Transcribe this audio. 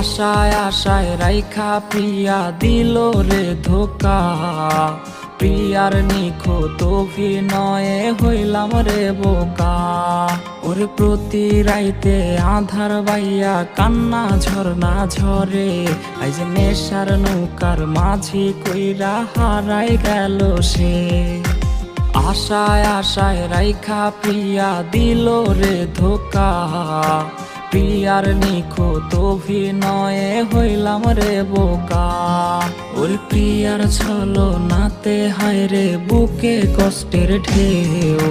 আশায় আশায় রাইখা প্রিয়া দিল রে ধোকা, প্রিয়ার নিখুঁত অভিনয়ে হইলাম রে বোকা। ওরে প্রতি রাইতে আধার বাইয়া কান্না ঝরনা ঝরে, আইজ নেশার নৌকার মাঝি কইরা হারাই গেল সে। আশায় আশায় রাইখা প্রিয়া দিল রে ধোকা, প্রিয়ার নিখুঁত অভিনয়ে হইলাম রে বোকা। ওরে প্রিয়ার ছলনাতে হায় রে বুকে কষ্টের ঢেউ,